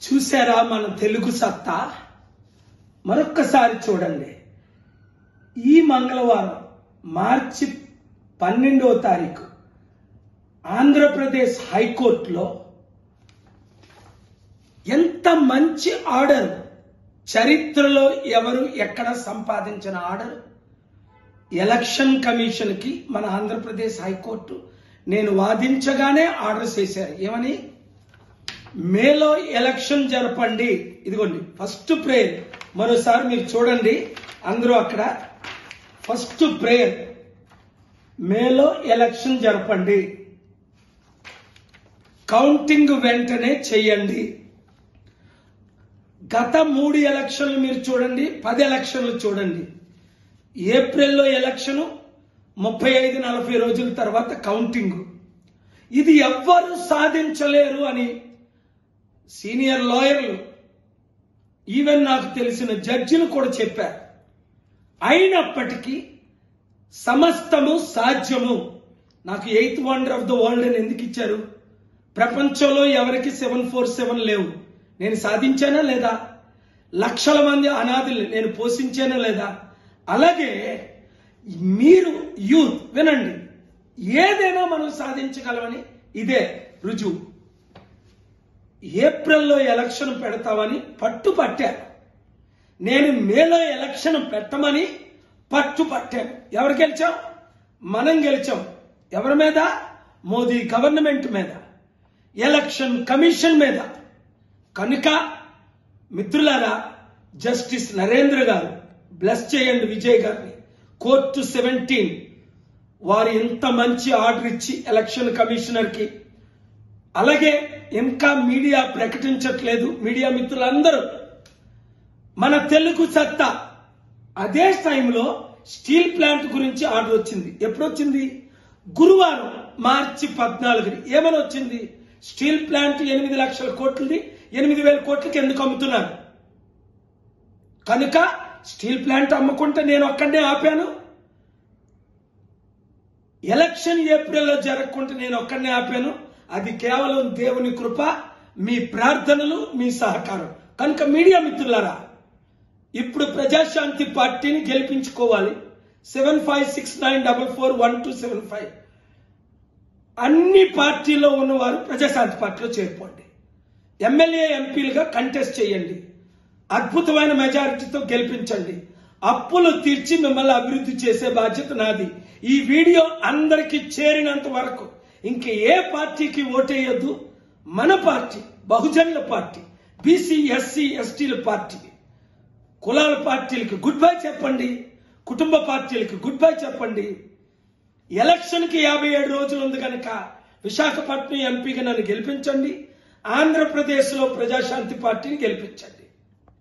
చూసారా మన తెలుగు సత్తా? మరొక్కసారి చూడండి. ఈ మంగళవారం మార్చి 12వ తారీఖు ఆంధ్రప్రదేశ్ హైకోర్టులో ఎంత మంచి ఆర్డర్, చరిత్రలో ఎవరు ఎక్కడ సంపాదించిన ఆర్డర్. ఎలక్షన్ కమిషన్ కి మన ఆంధ్రప్రదేశ్ హైకోర్టు నేను వాదించగానే ఆర్డర్ చేశారు. ఏమని? మేలో ఎలక్షన్ జరపండి. ఇదిగోండి ఫస్ట్ ప్రేయర్, మరోసారి మీరు చూడండి అందరూ అక్కడ. ఫస్ట్ ప్రేయర్, మేలో ఎలక్షన్ జరపండి, కౌంటింగ్ వెంటనే చెయ్యండి. గత 3 ఎలక్షన్లు మీరు చూడండి, 10 ఎలక్షన్లు చూడండి. ఏప్రిల్లో ఎలక్షన్, 35-40 రోజుల తర్వాత కౌంటింగ్. ఇది ఎవ్వరు సాధించలేరు అని సీనియర్ లాయర్లు, ఈవెన్ నాకు తెలిసిన జడ్జిలు కూడా చెప్పారు. అయినప్పటికీ సమస్తము సాధ్యము. నాకు 8th wonder of the world అని ఎందుకు ఇచ్చారు? ప్రపంచంలో ఎవరికి 747 లేవు. నేను సాధించానా లేదా? లక్షల మంది అనాథుల్ని నేను పోషించానా లేదా? అలాగే మీరు యూత్ వినండి, ఏదైనా మనం సాధించగలమని ఇదే రుజువు. ఏప్రిల్లో ఎలక్షన్ పెడతామని పట్టుపట్టాను. నేను మేలో ఎలక్షన్ పెట్టమని పట్టుపట్టాను. ఎవరు గెలిచాం? మనం గెలిచాం. ఎవరి మీద? మోదీ గవర్నమెంట్ మీద, ఎలక్షన్ కమిషన్ మీద. కనుక మిత్రులారా, జస్టిస్ నరేంద్ర గారు బ్లెస్ చేయండి విజయ్ గారిని. కోర్టు 17 వారు ఇంత మంచి ఆర్డర్ ఇచ్చి ఎలక్షన్ కమిషనర్ కి, అలాగే ఇంకా మీడియా ప్రకటించట్లేదు. మీడియా మిత్రులందరూ మన తెలుగు సత్తా. అదే టైంలో స్టీల్ ప్లాంట్ గురించి ఆర్డర్ వచ్చింది. ఎప్పుడు వచ్చింది? గురువారం మార్చి 14. ఏమని వచ్చింది? స్టీల్ ప్లాంట్ 8 లక్షల కోట్లది 8,000 కోట్లకి ఎందుకు అమ్ముతున్నారు? కనుక స్టీల్ ప్లాంట్ అమ్ముకుంటే నేను ఒక్కడే ఆపాను. ఎలక్షన్ ఏప్రిల్లో జరగకుంటే నేను ఒక్కడే ఆపాను. అది కేవలం దేవుని కృప, మీ ప్రార్థనలు, మీ సహకారం. కనుక మీడియా మిత్రులారా, ఇప్పుడు ప్రజాశాంతి పార్టీని గెలిపించుకోవాలి. 7569441275 అన్ని పార్టీలో ఉన్నవారు ప్రజాశాంతి పార్టీలో చేరుకోండి. ఎమ్మెల్యే ఎంపీలుగా కంటెస్ట్ చేయండి. అద్భుతమైన మెజారిటీతో గెలిపించండి. అప్పులు తీర్చి మిమ్మల్ని అభివృద్ధి చేసే బాధ్యత నాది. ఈ వీడియో అందరికీ చేరినంత వరకు ఇంక ఏ పార్టీకి ఓటేయొద్దు. మన పార్టీ బహుజనుల పార్టీ, బీసీ ఎస్సీ ఎస్టీల పార్టీ, కులాల పార్టీలకు గుడ్ బై చెప్పండి, కుటుంబ పార్టీలకు గుడ్ బై చెప్పండి. ఎలక్షన్ కి 57 రోజులు ఉంది కనుక విశాఖపట్నం ఎంపీగా నన్ను గెలిపించండి. ఆంధ్రప్రదేశ్ లో ప్రజాశాంతి పార్టీని గెలిపించండి.